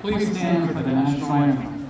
Please stand for the national anthem.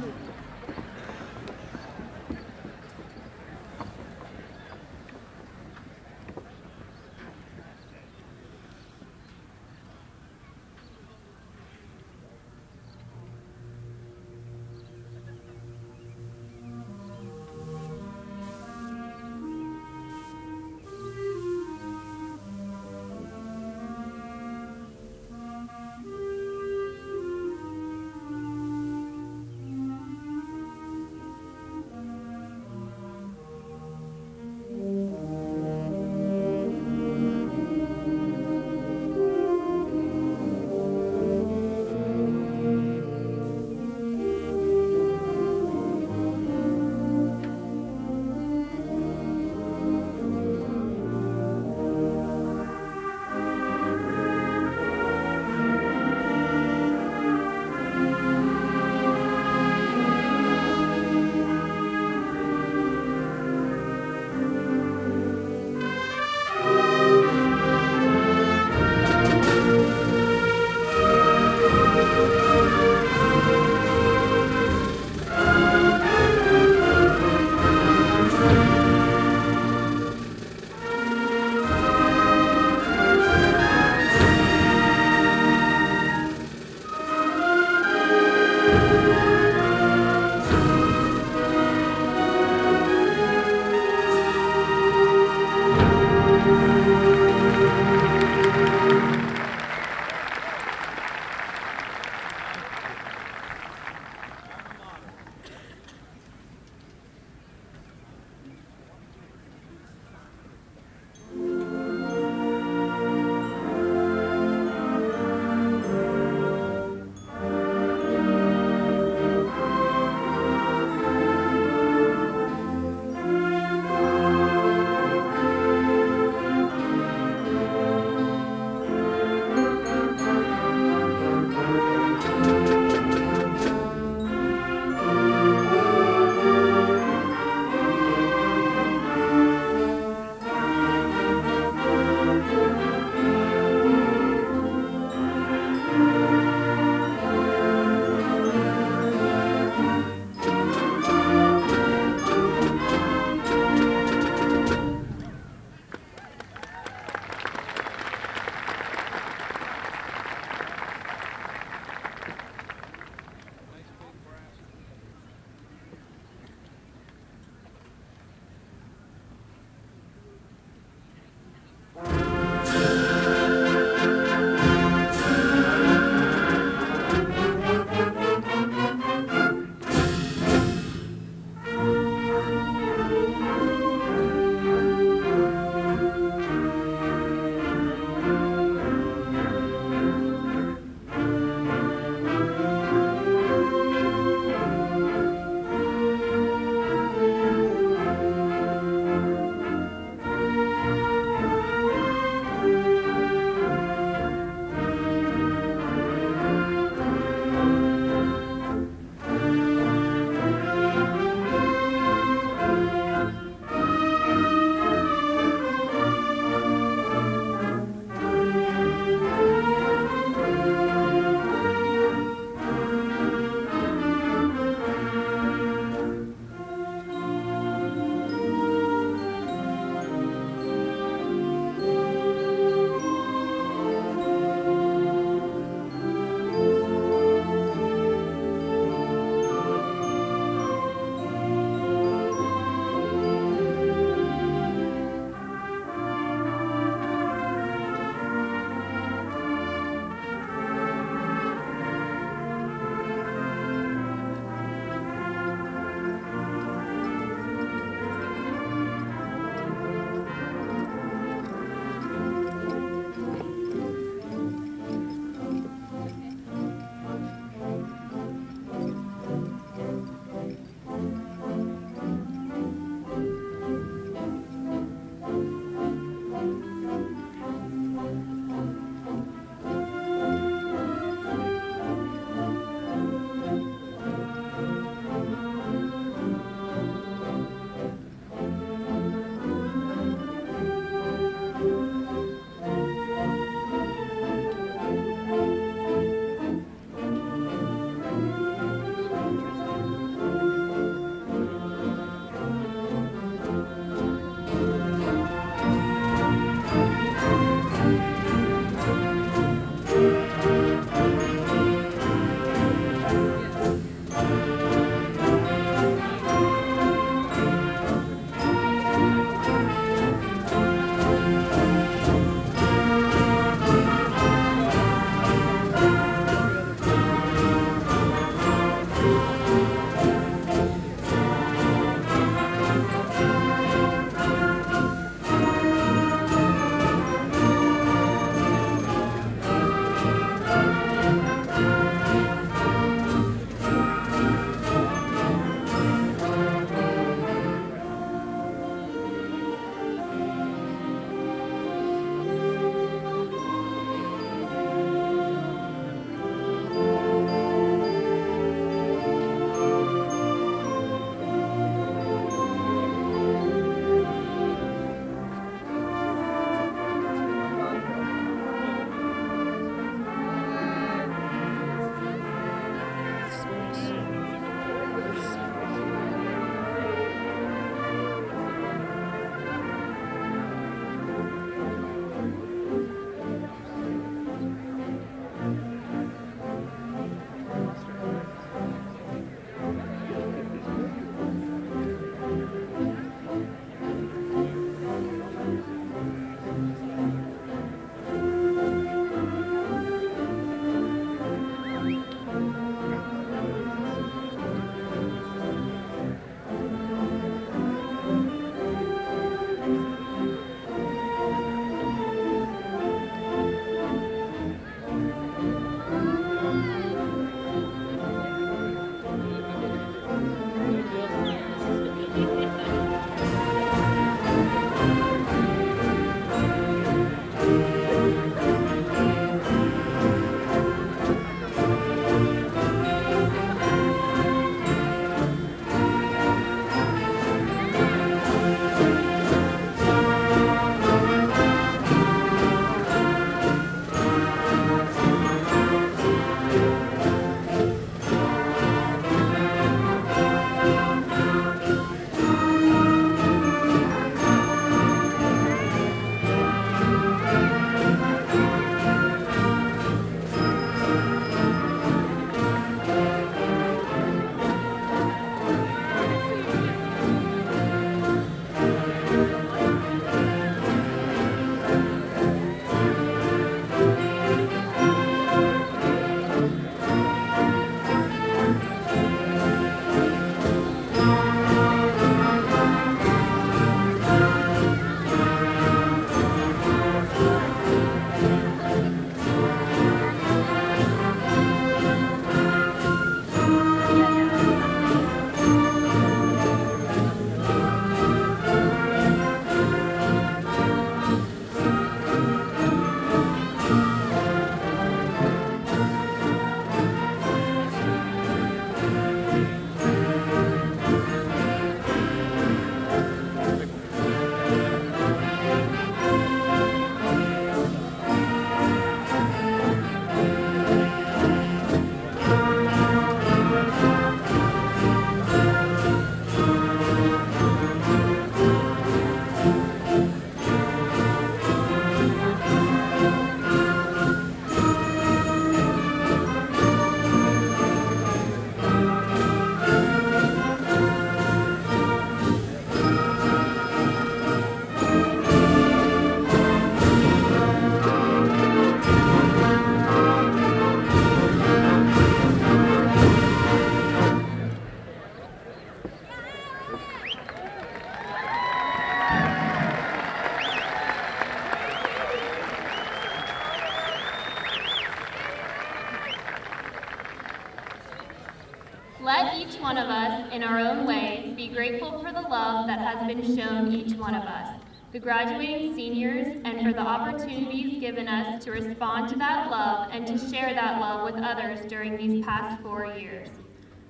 grateful for the love that has been shown each one of us, the graduating seniors, and for the opportunities given us to respond to that love and to share that love with others during these past 4 years.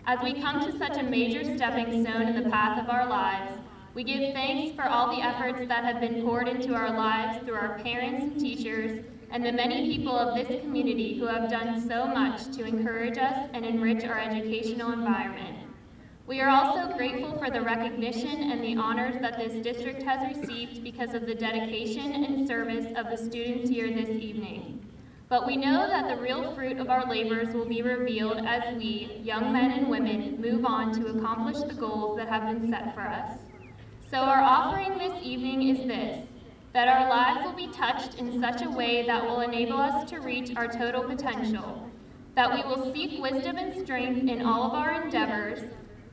As we come to such a major stepping stone in the path of our lives, we give thanks for all the efforts that have been poured into our lives through our parents and teachers, and the many people of this community who have done so much to encourage us and enrich our educational environment. We are also grateful for the recognition and the honors that this district has received because of the dedication and service of the students here this evening. But we know that the real fruit of our labors will be revealed as we, young men and women, move on to accomplish the goals that have been set for us. So our offering this evening is this, that our lives will be touched in such a way that will enable us to reach our total potential, that we will seek wisdom and strength in all of our endeavors,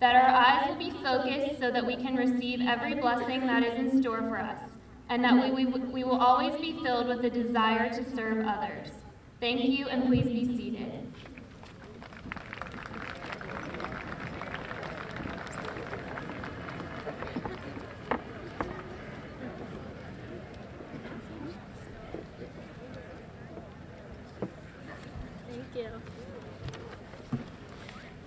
that our eyes will be focused so that we can receive every blessing that is in store for us, and that we will always be filled with a desire to serve others. Thank you, and please be seated.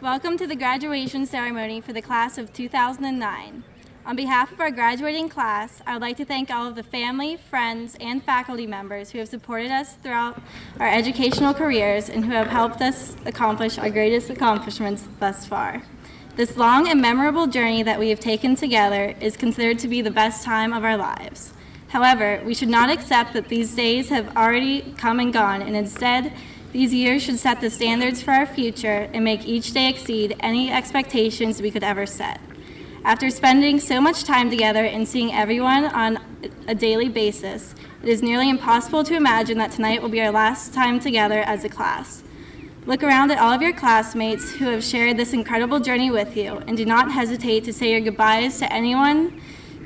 Welcome to the graduation ceremony for the class of 2009. On behalf of our graduating class, I would like to thank all of the family, friends, and faculty members who have supported us throughout our educational careers and who have helped us accomplish our greatest accomplishments thus far. This long and memorable journey that we have taken together is considered to be the best time of our lives. However, we should not accept that these days have already come and gone, and instead, these years should set the standards for our future and make each day exceed any expectations we could ever set. After spending so much time together and seeing everyone on a daily basis, it is nearly impossible to imagine that tonight will be our last time together as a class. Look around at all of your classmates who have shared this incredible journey with you, and do not hesitate to say your goodbyes to anyone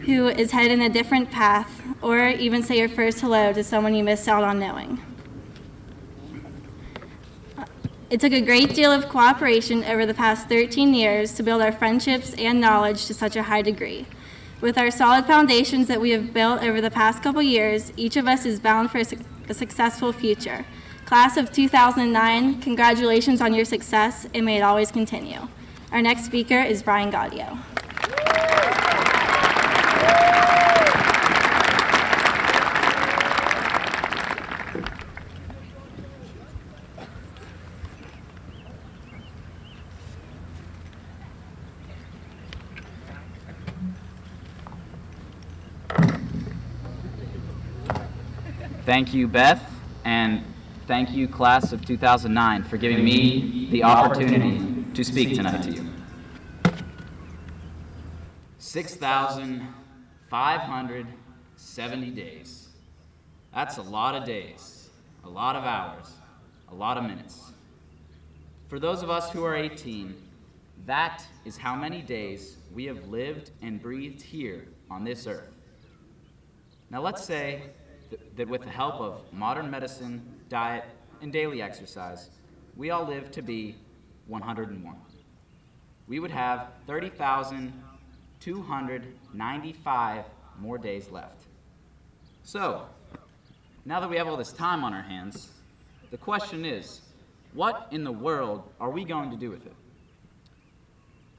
who is headed in a different path, or even say your first hello to someone you missed out on knowing. It took a great deal of cooperation over the past 13 years to build our friendships and knowledge to such a high degree. With our solid foundations that we have built over the past couple years, each of us is bound for a successful future. Class of 2009, congratulations on your success, and may it always continue. Our next speaker is Brian Gaudio. Thank you, Beth, and thank you, class of 2009, for giving me the opportunity to speak tonight to you. 6,570 days. That's a lot of days, a lot of hours, a lot of minutes. For those of us who are 18, that is how many days we have lived and breathed here on this earth. Now let's say that with the help of modern medicine, diet, and daily exercise, we all live to be 101. We would have 30,295 more days left. So, now that we have all this time on our hands, the question is, what in the world are we going to do with it?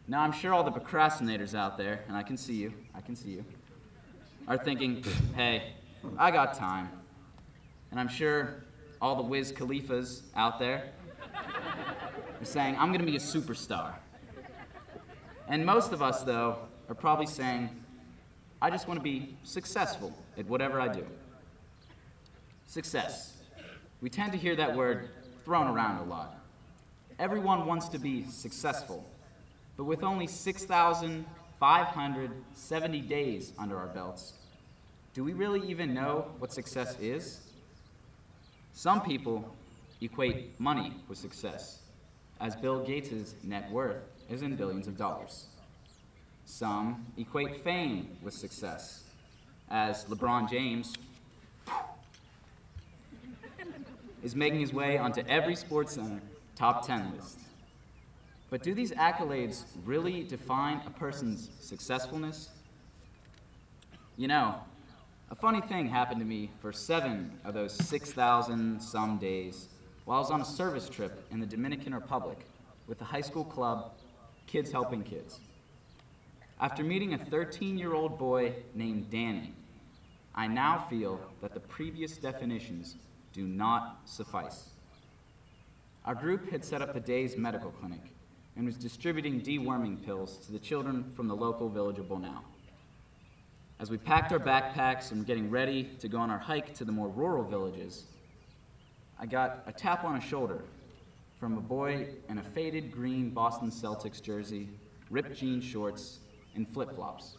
Now, I'm sure all the procrastinators out there, and I can see you, are thinking, hey, I got time. And I'm sure all the Wiz Khalifas out there are saying, I'm gonna be a superstar. And most of us, though, are probably saying, I just wanna be successful at whatever I do. Success. We tend to hear that word thrown around a lot. Everyone wants to be successful, but with only 6,570 days under our belts, do we really even know what success is? Some people equate money with success, as Bill Gates' net worth is in billions of dollars. Some equate fame with success, as LeBron James is making his way onto every SportsCenter top 10 list. But do these accolades really define a person's successfulness? You know, a funny thing happened to me for 7 of those 6,000 some days while I was on a service trip in the Dominican Republic with the high school club, Kids Helping Kids. After meeting a 13-year-old boy named Danny, I now feel that the previous definitions do not suffice. Our group had set up the day's medical clinic and was distributing deworming pills to the children from the local village of Bonao. As we packed our backpacks and were getting ready to go on our hike to the more rural villages, I got a tap on the shoulder from a boy in a faded green Boston Celtics jersey, ripped jean shorts, and flip-flops.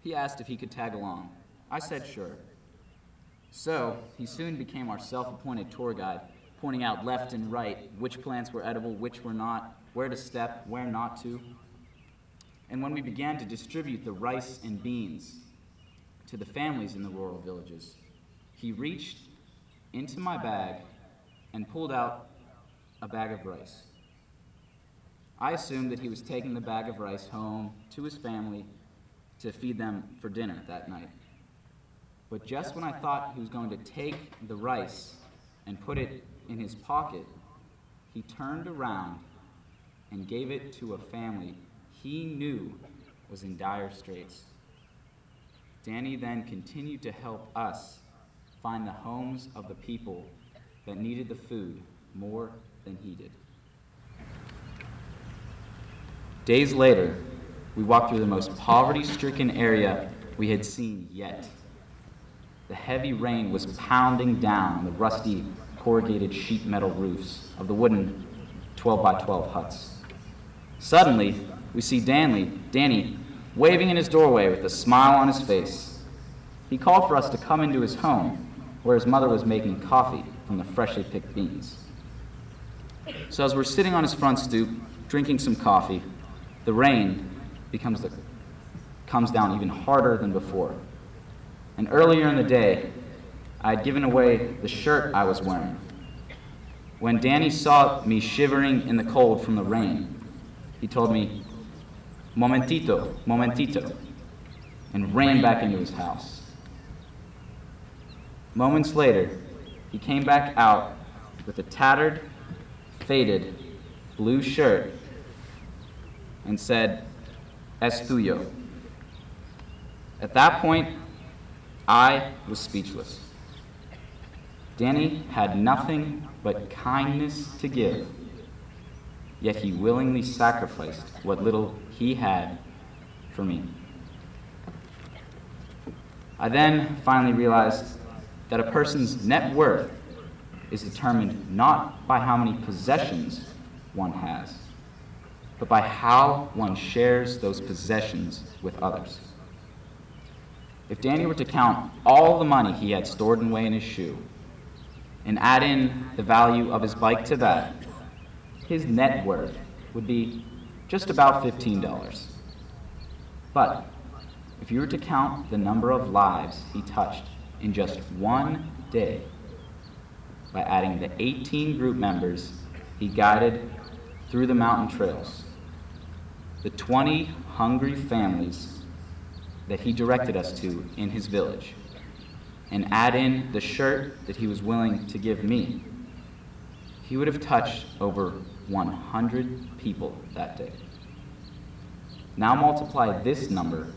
He asked if he could tag along. I said sure. So he soon became our self-appointed tour guide, pointing out left and right which plants were edible, which were not, where to step, where not to. And when we began to distribute the rice and beans to the families in the rural villages, he reached into my bag and pulled out a bag of rice. I assumed that he was taking the bag of rice home to his family to feed them for dinner that night. But just when I thought he was going to take the rice and put it in his pocket, he turned around and gave it to a family he knew was in dire straits. Danny then continued to help us find the homes of the people that needed the food more than he did. Days later, we walked through the most poverty-stricken area we had seen yet. The heavy rain was pounding down on the rusty, corrugated sheet metal roofs of the wooden 12-by-12 huts. Suddenly, we see Danny waving in his doorway with a smile on his face. He called for us to come into his home, where his mother was making coffee from the freshly picked beans. So as we're sitting on his front stoop, drinking some coffee, the rain comes down even harder than before. And earlier in the day, I had given away the shirt I was wearing. When Danny saw me shivering in the cold from the rain, he told me, "Momentito, momentito," and ran back into his house. Moments later, he came back out with a tattered, faded, blue shirt and said, "Es tuyo." At that point, I was speechless. Danny had nothing but kindness to give, yet he willingly sacrificed what little he had for me. I then finally realized that a person's net worth is determined not by how many possessions one has, but by how one shares those possessions with others. If Danny were to count all the money he had stored away in his shoe and add in the value of his bike to that, his net worth would be just about $15. But if you were to count the number of lives he touched in just one day, by adding the 18 group members he guided through the mountain trails, the 20 hungry families that he directed us to in his village, and add in the shirt that he was willing to give me, he would have touched over 100 people that day. Now multiply this number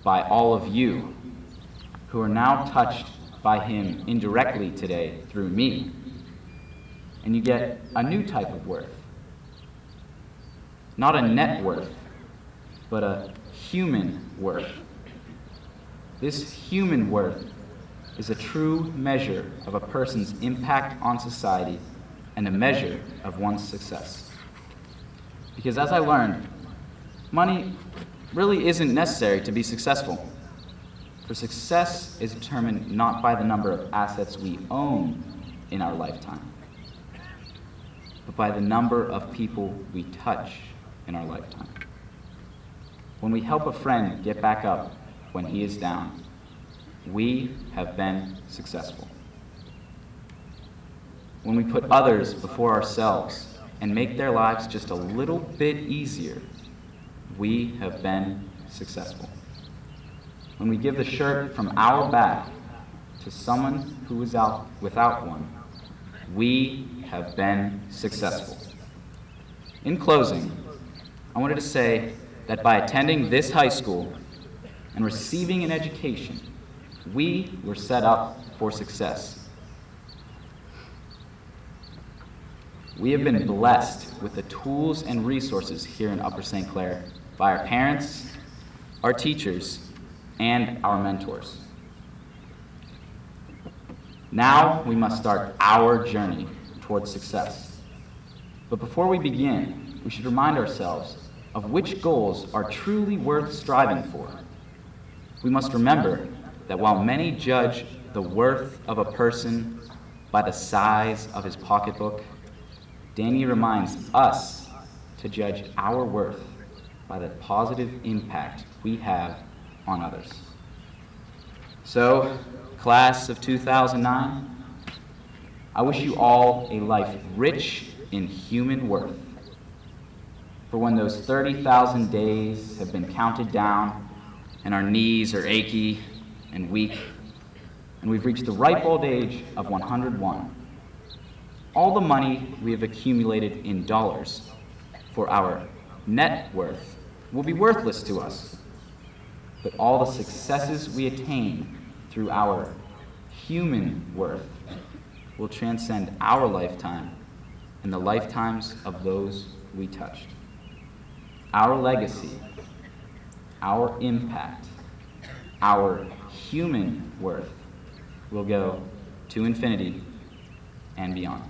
by all of you who are now touched by him indirectly today through me, and you get a new type of worth. Not a net worth, but a human worth. This human worth is a true measure of a person's impact on society and a measure of one's success. Because as I learned, money really isn't necessary to be successful. For success is determined not by the number of assets we own in our lifetime, but by the number of people we touch in our lifetime. When we help a friend get back up when he is down, we have been successful. When we put others before ourselves and make their lives just a little bit easier, we have been successful. When we give the shirt from our back to someone who is out without one, we have been successful. In closing, I wanted to say that by attending this high school and receiving an education, we were set up for success. We have been blessed with the tools and resources here in Upper St. Clair by our parents, our teachers, and our mentors. Now we must start our journey towards success. But before we begin, we should remind ourselves of which goals are truly worth striving for. We must remember that while many judge the worth of a person by the size of his pocketbook, Danny reminds us to judge our worth by the positive impact we have on others. So, class of 2009, I wish you all a life rich in human worth. For when those 30,000 days have been counted down and our knees are achy and weak, and we've reached the ripe old age of 101, all the money we have accumulated in dollars for our net worth will be worthless to us. But all the successes we attain through our human worth will transcend our lifetime and the lifetimes of those we touched. Our legacy, our impact, our human worth will go to infinity and beyond.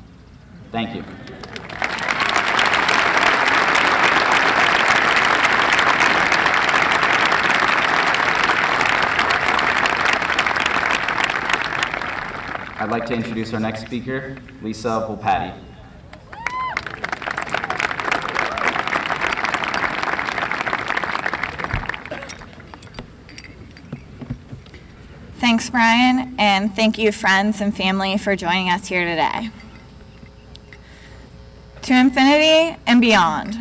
Thank you. I'd like to introduce our next speaker, Lisa Volpatti. Thanks, Brian, and thank you, friends and family, for joining us here today. To infinity and beyond,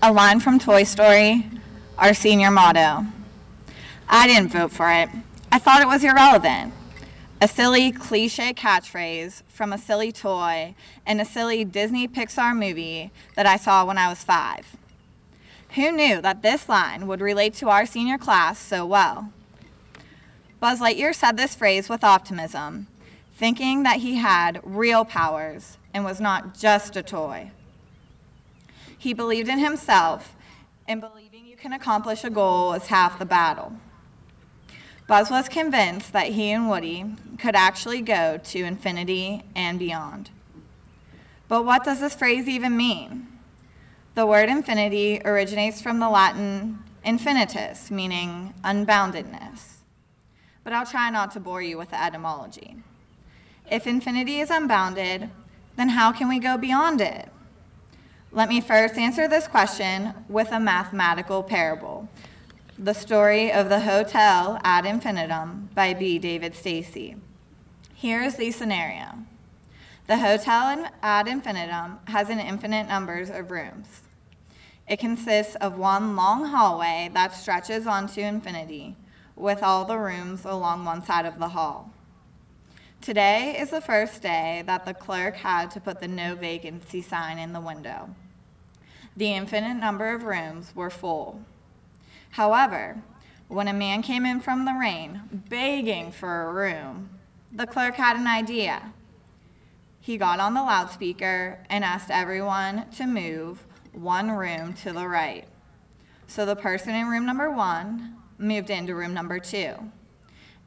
a line from Toy Story, our senior motto. I didn't vote for it. I thought it was irrelevant. A silly cliche catchphrase from a silly toy in a silly Disney Pixar movie that I saw when I was 5. Who knew that this line would relate to our senior class so well? Buzz Lightyear said this phrase with optimism, thinking that he had real powers and was not just a toy. He believed in himself, and believing you can accomplish a goal is half the battle. Buzz was convinced that he and Woody could actually go to infinity and beyond. But what does this phrase even mean? The word infinity originates from the Latin infinitus, meaning unboundedness. But I'll try not to bore you with the etymology. If infinity is unbounded, then how can we go beyond it? Let me first answer this question with a mathematical parable, the story of the Hotel ad Infinitum by B. David Stacy. Here is the scenario. The Hotel ad Infinitum has an infinite numbers of rooms. It consists of one long hallway that stretches onto infinity, with all the rooms along one side of the hall. Today is the first day that the clerk had to put the no vacancy sign in the window. The infinite number of rooms were full. However, when a man came in from the rain begging for a room, the clerk had an idea. He got on the loudspeaker and asked everyone to move one room to the right. So the person in room number 1 moved into room number 2,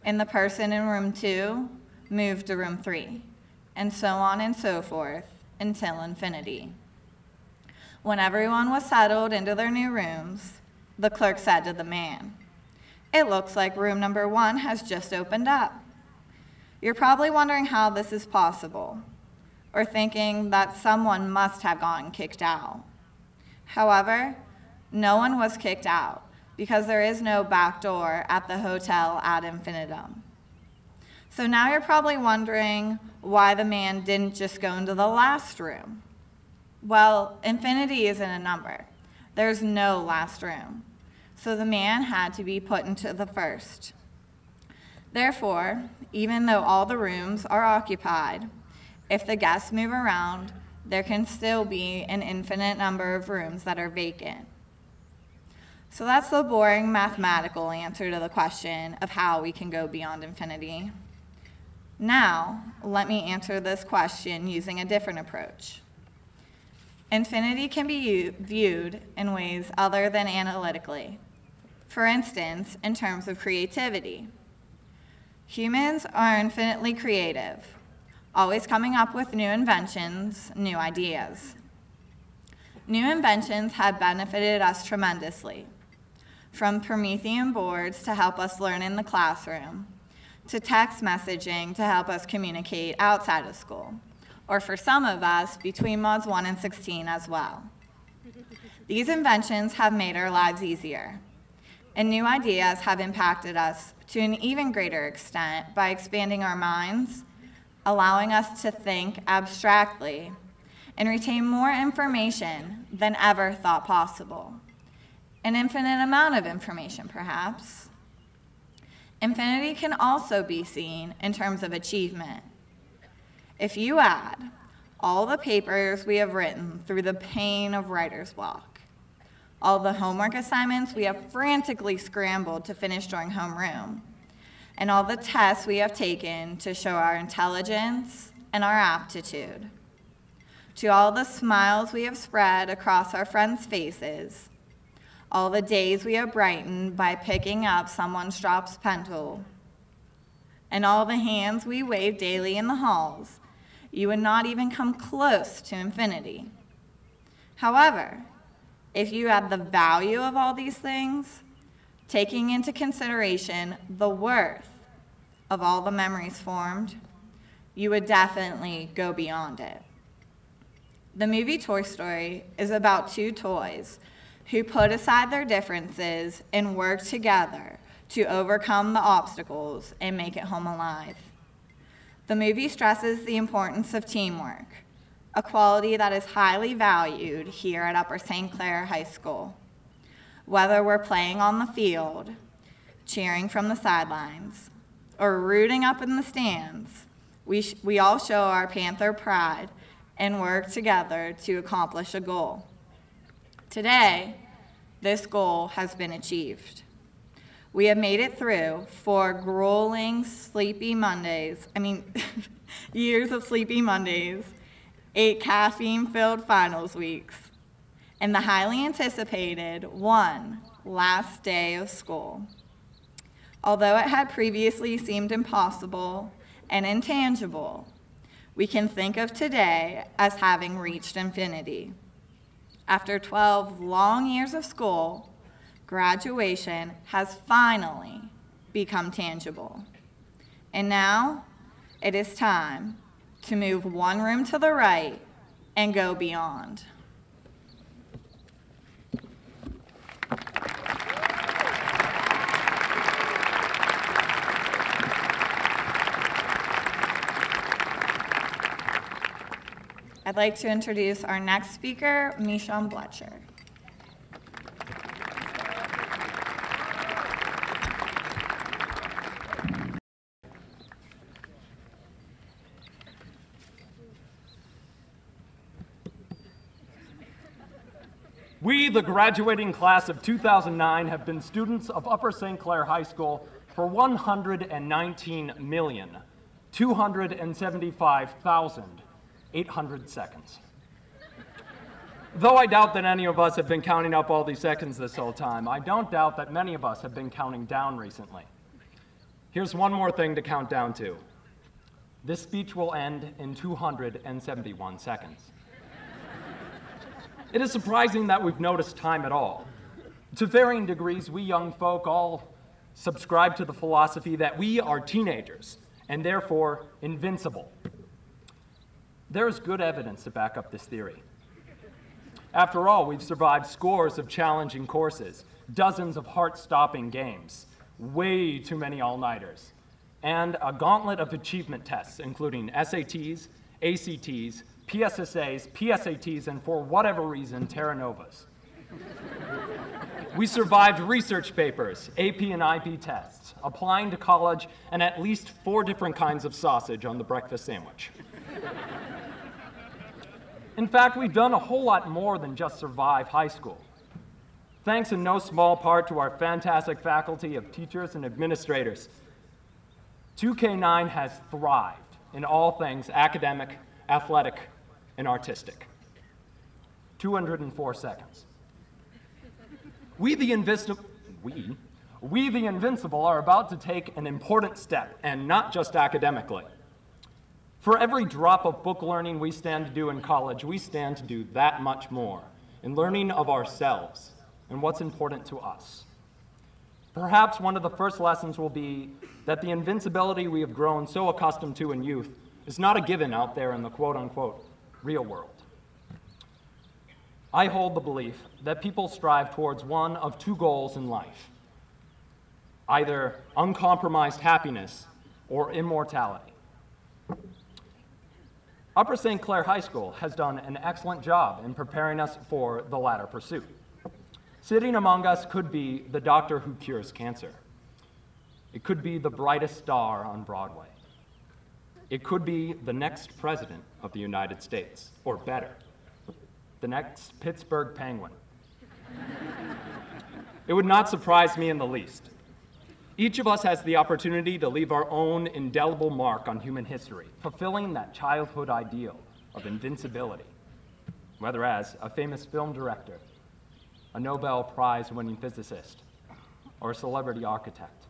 and the person in room 2 moved to room 3, and so on and so forth until infinity. When everyone was settled into their new rooms, the clerk said to the man, "It looks like room number 1 has just opened up." You're probably wondering how this is possible, or thinking that someone must have gotten kicked out. However, no one was kicked out, because there is no back door at the Hotel ad Infinitum. So now you're probably wondering why the man didn't just go into the last room. Well, infinity isn't a number. There's no last room. So the man had to be put into the first. Therefore, even though all the rooms are occupied, if the guests move around, there can still be an infinite number of rooms that are vacant. So that's the boring mathematical answer to the question of how we can go beyond infinity. Now, let me answer this question using a different approach. Infinity can be viewed in ways other than analytically. For instance, in terms of creativity. Humans are infinitely creative, always coming up with new inventions, new ideas. New inventions have benefited us tremendously, from Promethean boards to help us learn in the classroom, to text messaging to help us communicate outside of school, or for some of us, between mods 1 and 16 as well. These inventions have made our lives easier, and new ideas have impacted us to an even greater extent by expanding our minds, allowing us to think abstractly, and retain more information than ever thought possible. An infinite amount of information, perhaps. Infinity can also be seen in terms of achievement. If you add all the papers we have written through the pain of writer's block, all the homework assignments we have frantically scrambled to finish during homeroom, and all the tests we have taken to show our intelligence and our aptitude, to all the smiles we have spread across our friends' faces, all the days we have brightened by picking up someone's dropped pencil, and all the hands we wave daily in the halls, you would not even come close to infinity. However, if you add the value of all these things, taking into consideration the worth of all the memories formed, you would definitely go beyond it. The movie Toy Story is about two toys who put aside their differences and work together to overcome the obstacles and make it home alive. The movie stresses the importance of teamwork, a quality that is highly valued here at Upper St. Clair High School. Whether we're playing on the field, cheering from the sidelines, or rooting up in the stands, we all show our Panther pride and work together to accomplish a goal. Today, this goal has been achieved. We have made it through 4 grueling, sleepy Mondays, years of sleepy Mondays, 8 caffeine-filled finals weeks, and the highly anticipated one last day of school. Although it had previously seemed impossible and intangible, we can think of today as having reached infinity. After 12 long years of school, graduation has finally become tangible. And now, it is time to move one room to the right and go beyond. I'd like to introduce our next speaker, Mishon Bletcher. We, the graduating class of 2009, have been students of Upper St. Clair High School for 119,275,800 seconds. Though I doubt that any of us have been counting up all these seconds this whole time, I don't doubt that many of us have been counting down recently. Here's one more thing to count down to. This speech will end in 271 seconds. It is surprising that we've noticed time at all. To varying degrees, we young folk all subscribe to the philosophy that we are teenagers, and therefore invincible. There is good evidence to back up this theory. After all, we've survived scores of challenging courses, dozens of heart-stopping games, way too many all-nighters, and a gauntlet of achievement tests, including SATs, ACTs, PSSAs, PSATs, and for whatever reason, Terra Novas. We survived research papers, AP and IB tests, applying to college, and at least 4 different kinds of sausage on the breakfast sandwich. In fact, we've done a whole lot more than just survive high school. Thanks in no small part to our fantastic faculty of teachers and administrators, 2K9 has thrived in all things academic, athletic, and artistic. 204 seconds. We the Invincible are about to take an important step, and not just academically. For every drop of book learning we stand to do in college, we stand to do that much more in learning of ourselves and what's important to us. Perhaps one of the first lessons will be that the invincibility we have grown so accustomed to in youth is not a given out there in the quote-unquote real world. I hold the belief that people strive towards one of 2 goals in life, either uncompromised happiness or immortality. Upper St. Clair High School has done an excellent job in preparing us for the latter pursuit. Sitting among us could be the doctor who cures cancer. It could be the brightest star on Broadway. It could be the next president of the United States, or better, the next Pittsburgh Penguin. It would not surprise me in the least. Each of us has the opportunity to leave our own indelible mark on human history, fulfilling that childhood ideal of invincibility, whether as a famous film director, a Nobel Prize-winning physicist, or a celebrity architect.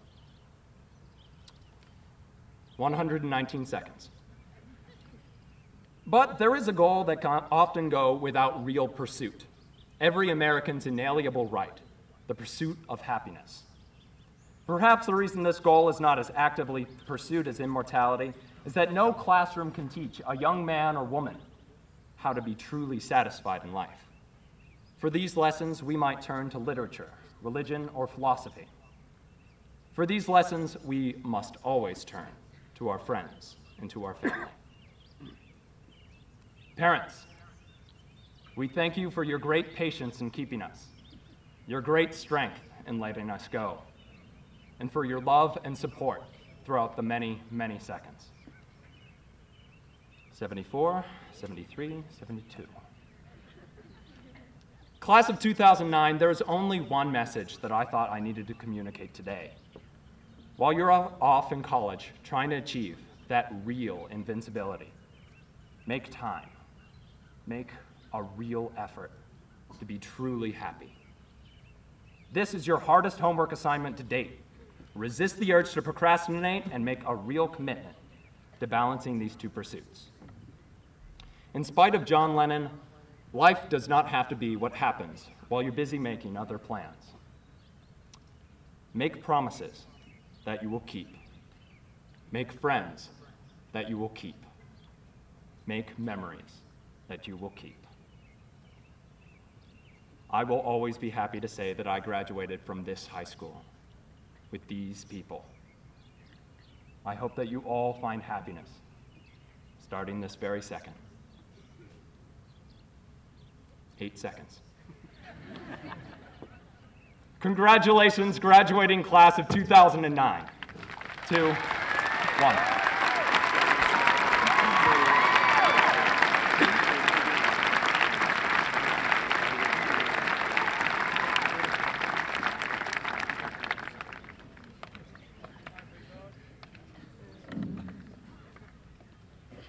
119 seconds. But there is a goal that can often go without real pursuit. Every American's inalienable right, the pursuit of happiness. Perhaps the reason this goal is not as actively pursued as immortality is that no classroom can teach a young man or woman how to be truly satisfied in life. For these lessons, we might turn to literature, religion, or philosophy. For these lessons, we must always turn to our friends and to our family. Parents, we thank you for your great patience in keeping us, your great strength in letting us go, and for your love and support throughout the many, many seconds. 74, 73, 72. Class of 2009, there is only one message that I thought I needed to communicate today. While you're off in college trying to achieve that real invincibility, make time. Make a real effort to be truly happy. This is your hardest homework assignment to date. Resist the urge to procrastinate and make a real commitment to balancing these 2 pursuits. In spite of John Lennon, life does not have to be what happens while you're busy making other plans. Make promises that you will keep. Make friends that you will keep. Make memories that you will keep. I will always be happy to say that I graduated from this high school with these people. I hope that you all find happiness starting this very second. 8 seconds. Congratulations, graduating class of 2009. 2, 1.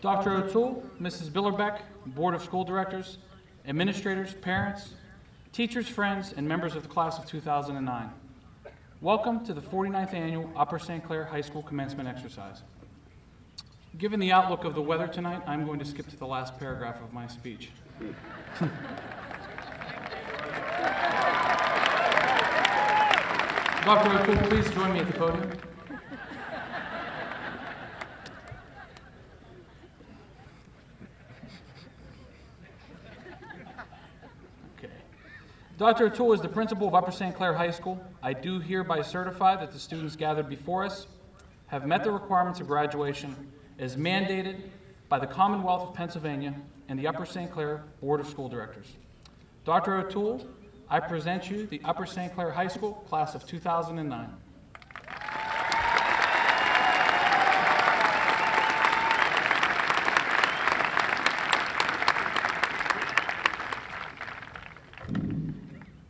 Dr. O'Toole, Mrs. Billerbeck, Board of School Directors, administrators, parents, teachers, friends, and members of the class of 2009. Welcome to the 49th Annual Upper St. Clair High School Commencement Exercise. Given the outlook of the weather tonight, I'm going to skip to the last paragraph of my speech. Dr. O'Toole, please join me at the podium. Dr. O'Toole is the principal of Upper St. Clair High School. I do hereby certify that the students gathered before us have met the requirements of graduation as mandated by the Commonwealth of Pennsylvania and the Upper St. Clair Board of School Directors. Dr. O'Toole, I present you the Upper St. Clair High School class of 2009.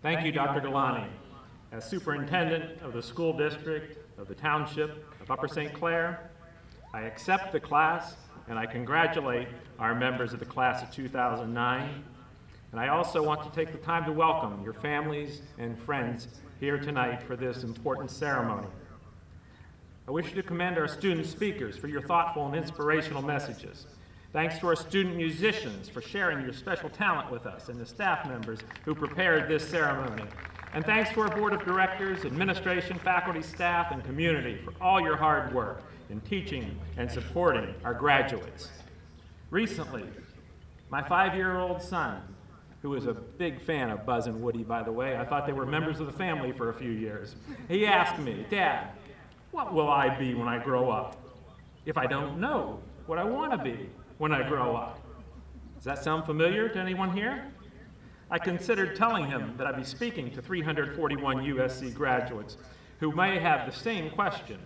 Thank you, Dr. Galani. As superintendent of the school district of the township of Upper St. Clair, I accept the class and I congratulate our members of the class of 2009. And I also want to take the time to welcome your families and friends here tonight for this important ceremony. I wish to commend our student speakers for your thoughtful and inspirational messages. Thanks to our student musicians for sharing your special talent with us and the staff members who prepared this ceremony. And thanks to our board of directors, administration, faculty, staff, and community for all your hard work in teaching and supporting our graduates. Recently, my 5-year-old son, who is a big fan of Buzz and Woody, by the way, I thought they were members of the family for a few years, he asked me, "Dad, what will I be when I grow up if I don't know what I want to be when I grow up?" Does that sound familiar to anyone here? I considered telling him that I'd be speaking to 341 USC graduates who may have the same question.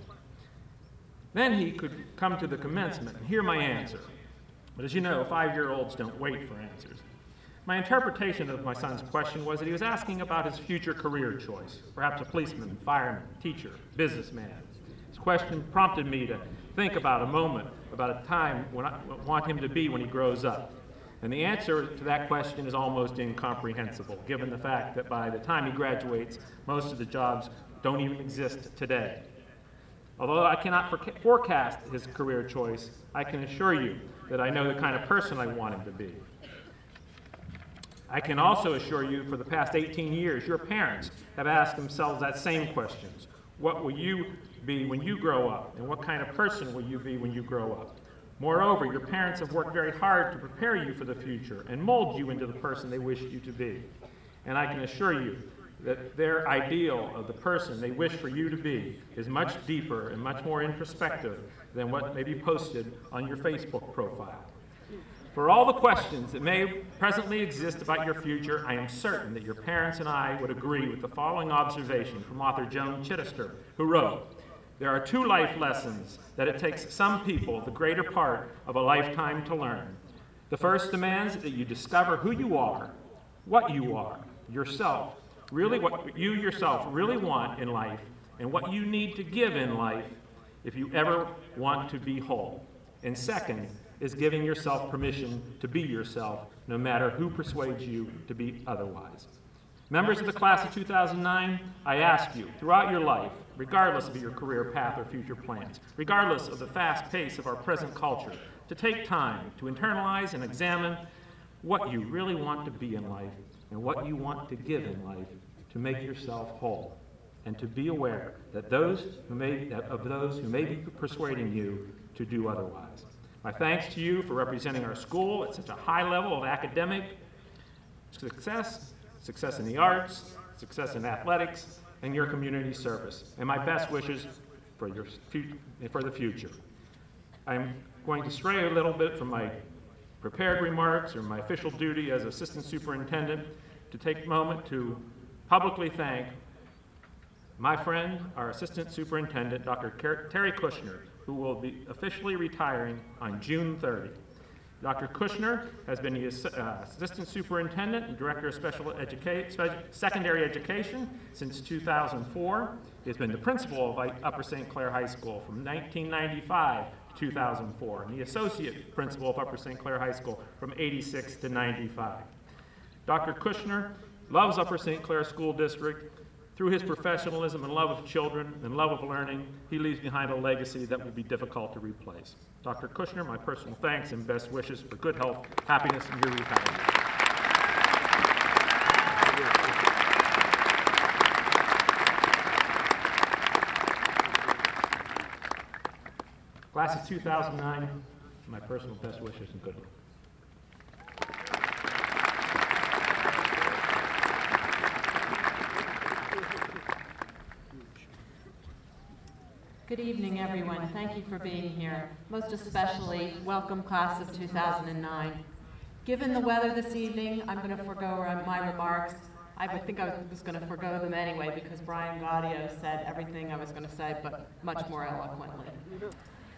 Then he could come to the commencement and hear my answer. But as you know, 5-year-olds don't wait for answers. My interpretation of my son's question was that he was asking about his future career choice, perhaps a policeman, fireman, teacher, businessman. His question prompted me to think about a time when I want him to be when he grows up. And the answer to that question is almost incomprehensible, given the fact that by the time he graduates, most of the jobs don't even exist today. Although I cannot forecast his career choice, I can assure you that I know the kind of person I want him to be. I can also assure you for the past 18 years, your parents have asked themselves that same questions. What will you be when you grow up? And what kind of person will you be when you grow up? Moreover, your parents have worked very hard to prepare you for the future and mold you into the person they wish you to be. And I can assure you that their ideal of the person they wish for you to be is much deeper and much more introspective than what may be posted on your Facebook profile. For all the questions that may presently exist about your future, I am certain that your parents and I would agree with the following observation from author Joan Chittister, who wrote, "There are 2 life lessons that it takes some people the greater part of a lifetime to learn. The first demands that you discover who you are, what you are, yourself, really what you yourself really want in life, and what you need to give in life if you ever want to be whole. And second is giving yourself permission to be yourself, no matter who persuades you to be otherwise." Members of the class of 2009, I ask you, throughout your life, regardless of your career path or future plans, regardless of the fast pace of our present culture, to take time to internalize and examine what you really want to be in life and what you want to give in life to make yourself whole, and to be aware that those who may be persuading you to do otherwise. My thanks to you for representing our school at such a high level of academic success in the arts, success in athletics, and your community service, and my best wishes for the future. I'm going to stray a little bit from my prepared remarks or my official duty as assistant superintendent to take a moment to publicly thank my friend, our assistant superintendent, Dr. Terry Kushner, who will be officially retiring on June 30. Dr. Kushner has been the assistant superintendent and director of secondary education since 2004. He has been the principal of Upper St. Clair High School from 1995 to 2004, and the associate principal of Upper St. Clair High School from 86 to 95. Dr. Kushner loves Upper St. Clair School District. Through his professionalism and love of children and love of learning, he leaves behind a legacy that will be difficult to replace. Dr. Kushner, my personal thanks and best wishes for good health, happiness, and your retirement. Class of 2009, my personal best wishes and good luck. Good evening, everyone. Thank you for being here. Most especially, welcome class of 2009. Given the weather this evening, I'm going to forego my remarks. I would think I was going to forego them anyway because Brian Gaudio said everything I was going to say, but much more eloquently.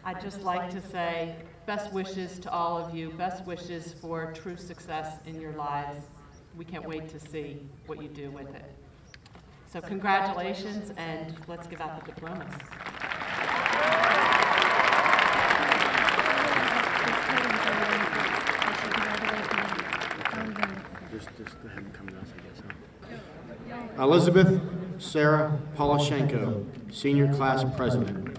I'd just like to say best wishes to all of you, best wishes for true success in your lives. We can't wait to see what you do with it. So congratulations, and let's give out the diplomas. Just go ahead and come to us, I guess. Huh? Elizabeth Sarah Polashenko, Senior Class President.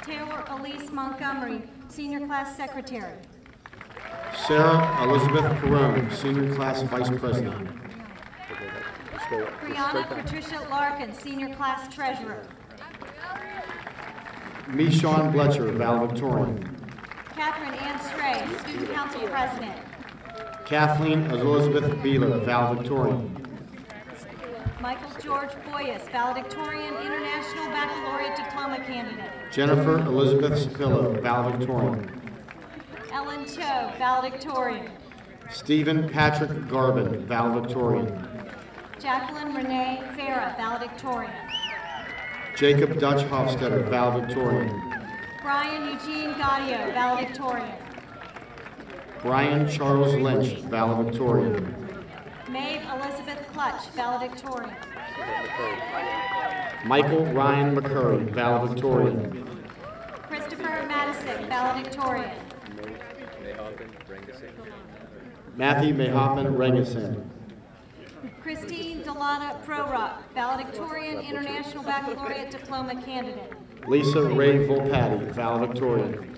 Taylor Elise Montgomery, Senior Class Secretary. Sarah Elizabeth Perone, Senior Class Vice President. Brianna Patricia Larkin, Senior Class Treasurer. Michonne Bletcher, valedictorian. Catherine Ann Stray, Student Council President. Kathleen Elizabeth Beeler, valedictorian. Michael George Boyes, valedictorian, International Baccalaureate Diploma candidate. Jennifer Elizabeth Sapillo, valedictorian. Ellen Cho, valedictorian. Stephen Patrick Garvin, valedictorian. Jacqueline Renee Farah, valedictorian. Jacob Dutch Hofstetter, valedictorian. Brian Eugene Gaudio, valedictorian. Brian Charles Lynch, valedictorian. Maeve Elizabeth Clutch, valedictorian. Michael Ryan McCurry, valedictorian. Christopher Madison, valedictorian. Matthew Mahoffman Rangason. Christine Delana Prorock, valedictorian, International Baccalaureate Diploma candidate. Lisa Ray Volpatti, valedictorian.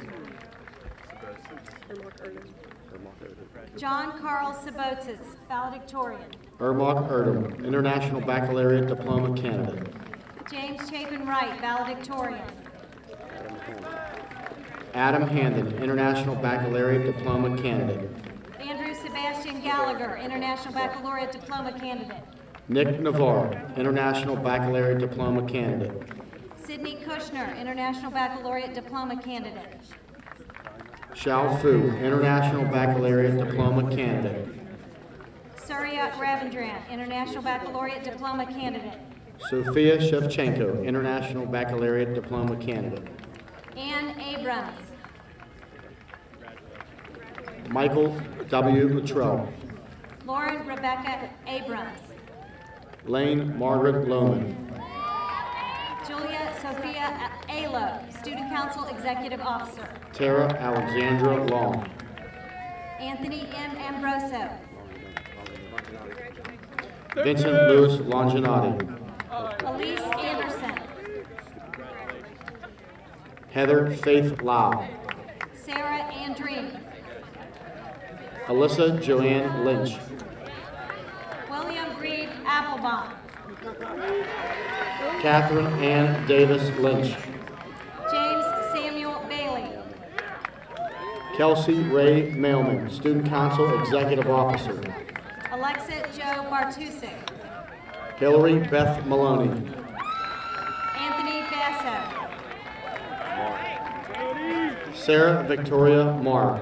John Carl Sabotis, valedictorian. Ermock Erdem, International Baccalaureate Diploma candidate. James Chapin Wright, valedictorian. Adam Handon, International Baccalaureate Diploma candidate. Andrew Sebastian Gallagher, International Baccalaureate Diploma candidate. Nick Navarre, International Baccalaureate Diploma candidate. Sidney Kushner, International Baccalaureate Diploma candidate. Xiao Fu, International Baccalaureate Diploma candidate. Surya Ravindran, International Baccalaureate Diploma candidate. Sophia Shevchenko, International Baccalaureate Diploma candidate. Ann Abrams. Michael W. Luttrell. Lauren Rebecca Abrams. Lane Margaret Lohman. Julia Sophia Alo, Student Council Executive Officer. Tara Alexandra Long. Anthony M. Ambroso. Vincent Louis Longinati. Elise Anderson. Heather Faith Lau. Sarah Andreen. Alyssa Joanne Lynch. William Reed Applebaum. Catherine Ann Davis Lynch. James Samuel Bailey. Kelsey Ray Mailman, Student Council Executive Officer. Alexa Joe Bartusek. Hillary Beth Maloney. Anthony Basso. Sarah Victoria Marr.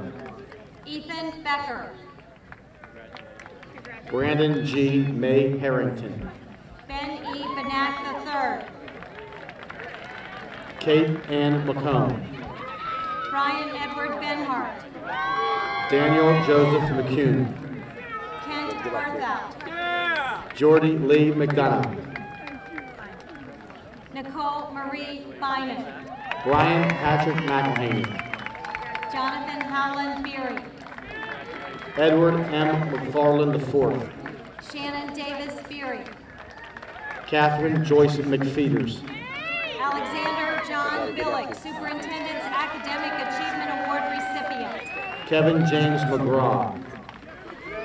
Ethan Becker. Brandon G. May Harrington. Ben E. Benak III. Kate Ann McComb. Brian Edward Benhart. Daniel Joseph McCune. Kent Barthout. Jordy Lee McDonough. Nicole Marie Bynum. Brian Patrick McElhaney. Jonathan Howland Beery. Edward M. McFarland IV. Shannon Davis Beery. Catherine Joyce McFeeters. Alexander John Billick, Superintendent's Academic Achievement Award recipient. Kevin James McGraw.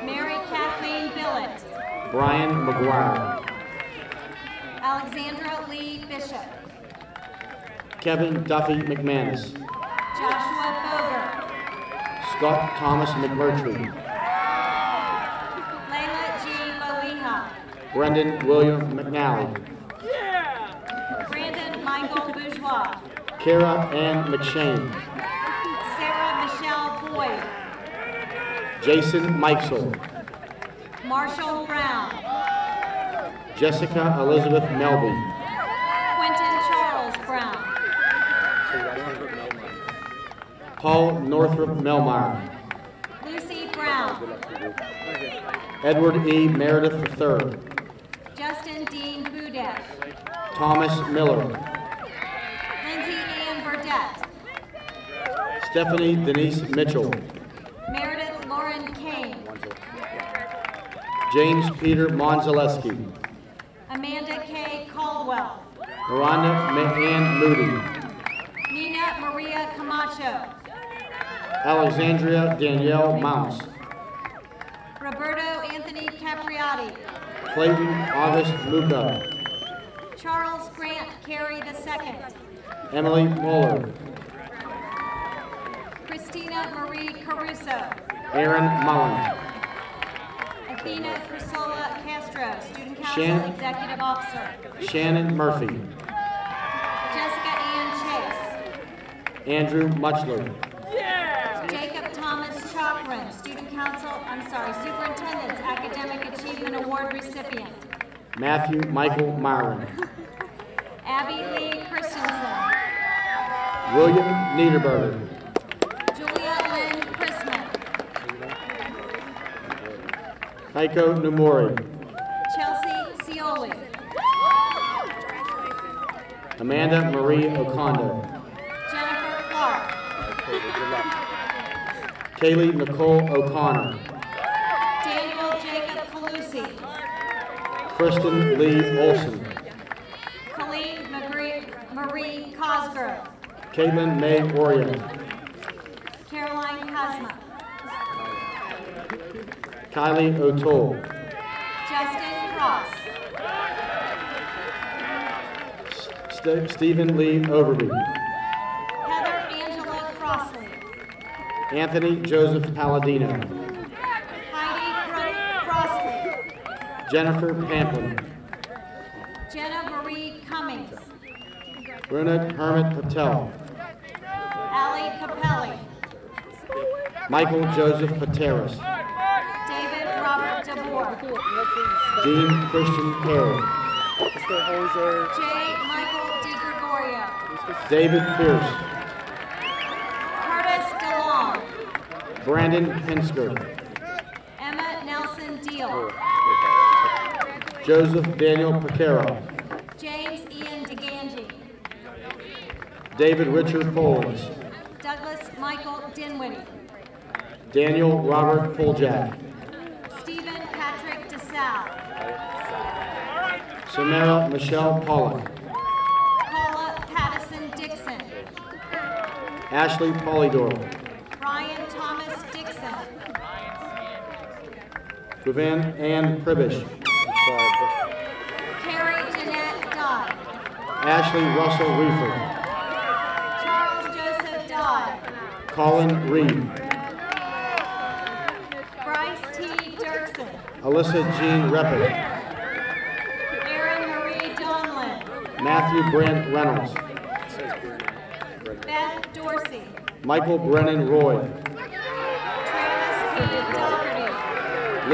Mary Kathleen Billett. Brian McGuire. Alexandra Lee Bishop. Kevin Duffy McManus. Joshua Boger. Scott Thomas McMurtry. Layla G. Moeha. Brendan William McNally. Brandon Michael Bourgeois. Kara Ann McShane. Sarah Michelle Boyd. Jason Mikesel. Marshall Brown. Jessica Elizabeth Melby. Quentin Charles Brown. Paul Northrop Melmeyer. Lucy Brown. Edward E. Meredith III. Justin Dean Budesh. Thomas Miller. Lindsay Ann Burdette. Stephanie Denise Mitchell. Meredith Lauren Kane. James Peter Monzaleski. Amanda K. Caldwell. Miranda Ann Moody. Nina Maria Camacho. Alexandria Danielle Mounts. Roberto Anthony Capriati. Clayton August Luca. Charles Grant Carey II. Emily Muller. Christina Marie Caruso. Aaron Mullen. Athena Crisola Castro, Student Council Shannon. Executive Officer. Shannon Murphy. Jessica Ann Chase. Andrew Muchler. Jacob Thomas Chokran, Superintendent's Academic Achievement Award recipient. Matthew Michael Myron. Abby Lee Christensen. William Niederberger. Julia Lynn Chrisman. Heiko Numori. Chelsea Scioli. Amanda Marie Okondo. Jennifer Clark. Kaylee Nicole O'Connor. Daniel Jacob Calusi. Kristen Lee Olson. Colleen Marie Cosgrove. Caitlin May Orion. Caroline Kazma. Kylie O'Toole. Justin Cross. Stephen Lee Overby. Heather Angela Crossley. Anthony Joseph Palladino. Heidi Brooke Crossley. Jennifer Pamplin. Jenna Marie Cummings. Runa Hermit Patel. Allie Capelli. Michael Joseph Pateras. David Robert DeBoer. Dean Christian Perry. J. Michael DiGregorio. David Pierce. Curtis DeLong. Brandon Pinsker. Emma Nelson Deal. Joseph Daniel Picaro. James Ian DeGangi. David Richard Polins. Douglas Michael Dinwiddie. Daniel Robert Poljak. Stephen Patrick DeSalle. Samara Michelle Pollock. Paula Pattison Dixon. Ashley Polydor. Ryan Thomas Dixon. Guvan Ann Pribish. Carrie Jeanette Dodd. Ashley Russell Reefer. Charles Joseph Dodd. Colin Reed. Bryce T. Dirksen. Alyssa Jean Reppick. Erin Marie Donlin. Matthew Brent Reynolds. Beth Dorsey. Michael Brennan Roy. Travis P. Dougherty.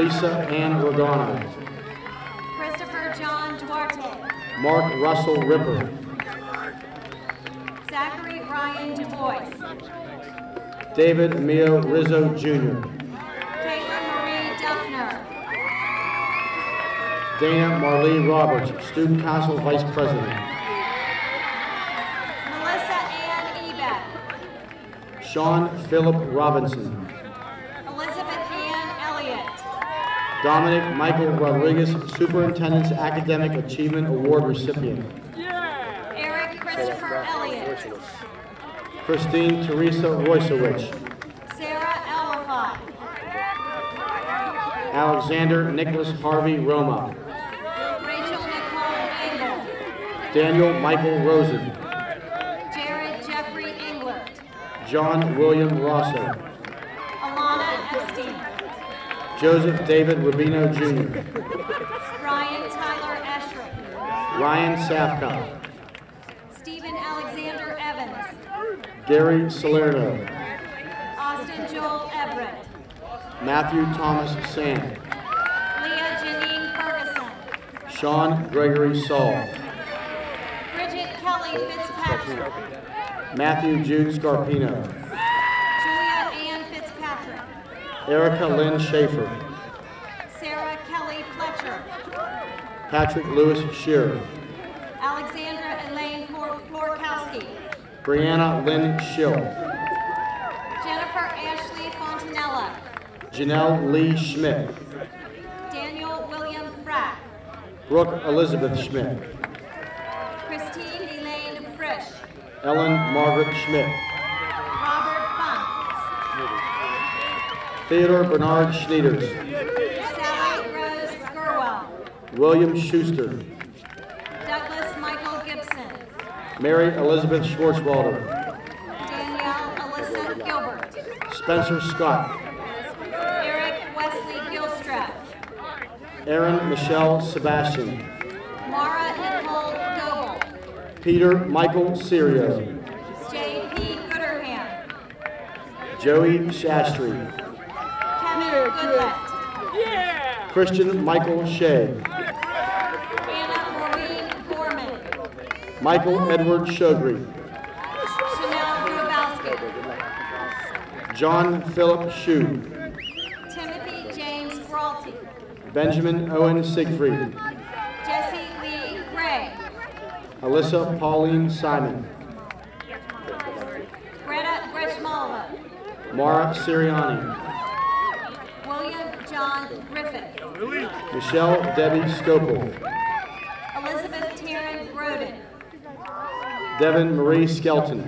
Lisa Ann Rogano. Christopher John Duarte. Mark Russell Ripper. Zachary Ryan DuBois. David Emilio Rizzo Jr. Caitlin Marie Duffner. Dana Marlee Roberts, Student Council Vice President. Melissa Ann Ebeck. Sean Philip Robinson. Elizabeth Ann Elliott. Dominic Michael Rodriguez, Superintendent's Academic Achievement Award recipient. Eric Christopher Elliott. Christine Teresa Roysowicz. Sarah Elrafai. Alexander Nicholas Harvey Roma. Rachel Nicole Engel. Daniel Michael Rosen. Jared Jeffrey Englert. John William Rosso. Alana Epstein. Joseph David Rubino Jr. Ryan Tyler Eschrick. Ryan Safka. Stephen Alexander Evans. Gary Salerno. Austin Joel Everett. Matthew Thomas Sand. Leah Janine Ferguson. Sean Gregory Saul. Bridget Kelly Fitzpatrick. Matthew Jude Scarpino. Julia Ann Fitzpatrick. Erica Lynn Schaefer. Sarah Kelly Fletcher. Patrick Lewis Shearer. Alexandra Elaine Florkowski. Brianna Lynn Schill. Jennifer Ashley Fontanella. Janelle Lee Schmidt. Daniel William Frack. Brooke Elizabeth Schmidt. Christine Elaine Frisch. Ellen Margaret Schmidt. Robert Funk. Theodore Bernard Schneiders. Sally Rose Gerwell. William Schuster. Douglas Michael Gibson. Mary Elizabeth Schwartzwalder. Danielle Alyssa Gilbert. Spencer Scott. Eric Wesley Gilstrap. Aaron Michelle Sebastian. Mara Nicole Goebel. Peter Michael Serio. J.P. Gooderham. Joey Shastry. Kevin Goodlett. Christian Michael Shea. Anna Maureen Gorman. Michael Edward Shogri. Chanel Grabowski. John Philip Shue. Timothy James Brawlty. Benjamin Owen Siegfried. Jesse Lee Gray. Alyssa Pauline Simon. Greta Grishmalova. Mara Siriani. William John Griffith. Michelle Debbie Scopel. Elizabeth Taryn Groden. Devin Marie Skelton.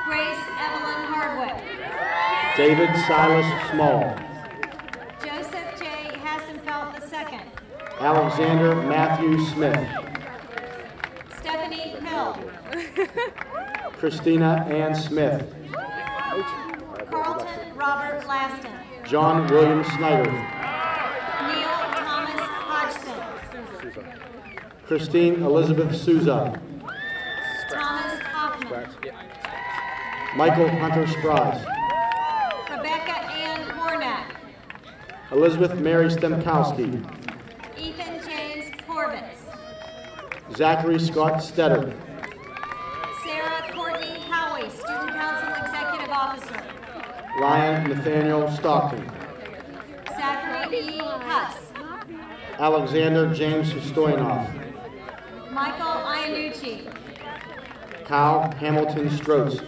Grace Evelyn Hardwick. David Silas Small. Joseph J. Hassenfeld II. Alexander Matthew Smith. Stephanie Hill. Christina Ann Smith. Carlton Robert Laston. John William Snyder. Neil Thomas Hodgson. Christine Elizabeth Souza. Thomas Hoffman. Michael Hunter Spries. Rebecca Ann Hornack. Elizabeth Mary Stemkowski. Ethan James Horvitz. Zachary Scott Stetter. Sarah Courtney Howie, Student Council Executive Officer. Ryan Nathaniel Stockton. Zachary E. Huss. Alexander James Stoyanov. Michael Iannucci. Kyle Hamilton Strotz.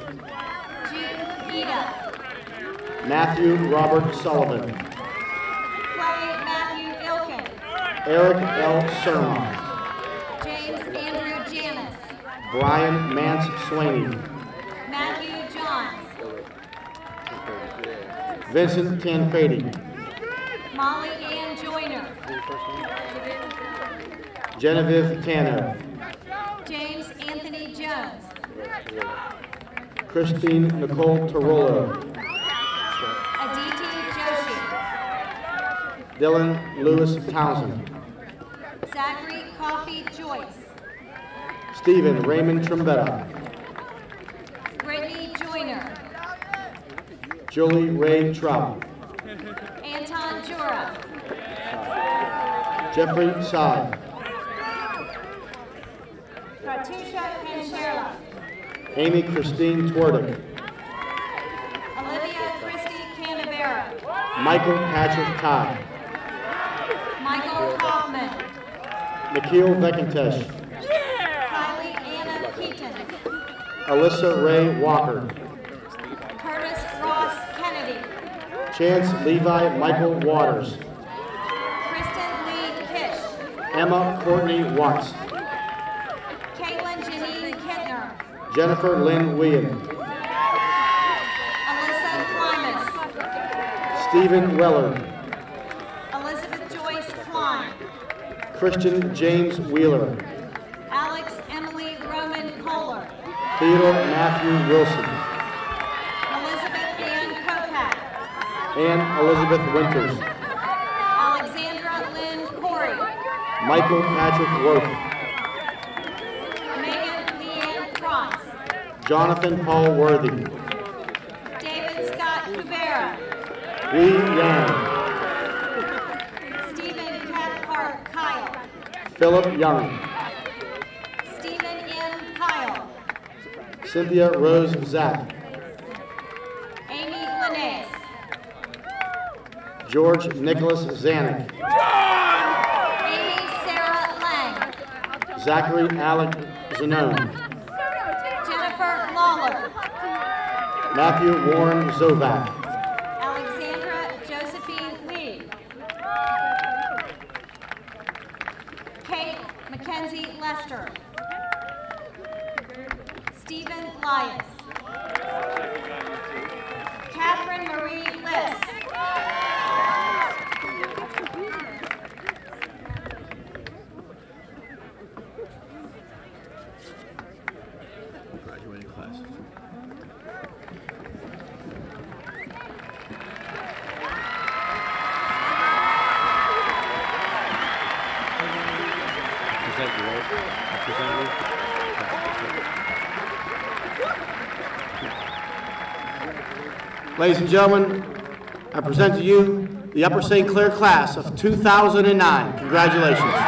June Eda. Matthew Robert Sullivan. Clay Matthew Ilkin. Eric L. Sermon. James Andrew Janis. Brian Mance Swaney. Matthew Johns. Vincent Tancredi. Molly Ann Joyner. Genevieve Tanner. James Anthony Jones. Christine Nicole Tarolo. Aditi Joshi. Dylan Lewis Townsend. Zachary Coffey Joyce. Stephen Raymond Trombetta. Brittany Joyner. Julie Ray Trout. Anton Jura. Jeffrey Sy. Pratusha Pancherla. Amy Christine Twerdick. Olivia Christie Canavera. Michael Patrick Ty. Michael Kaufman. Nikhil Vekantesh. Kylie Anna Keaton. Alyssa Ray Walker. Curtis Ross Kennedy. Chance Levi Michael Waters. Kristen Lee Kish. Emma Courtney Watts. Caitlin Janine Kittner. Jennifer Lynn Whean. Alyssa Klimas. Stephen Weller. Elizabeth Joyce Klein. Christian James Wheeler. Alex Emily Roman Kohler. Theodore Matthew Wilson. Elizabeth Ann Kopak. Ann Elizabeth Winters. Alexandra Lynn Corey. Michael Patrick Worth. Megan Leanne Krantz. Jonathan Paul Worthy. David Scott Kubera. Lee Yang. Stephen Cathcart Kyle. Philip Young. Stephen M. Kyle. Cynthia Rose Zack. Amy Linnaeus. George Nicholas Zanuck. Amy Sarah Lang. Zachary Alec Zanone. Jennifer Lawler. Matthew Warren Zovac. Alexandra Josephine Lee. Kate Mackenzie Lester. Stephen Lyons. Catherine Marie Liss. Graduating class. Ladies and gentlemen, I present to you the Upper St. Clair class of 2009. Congratulations.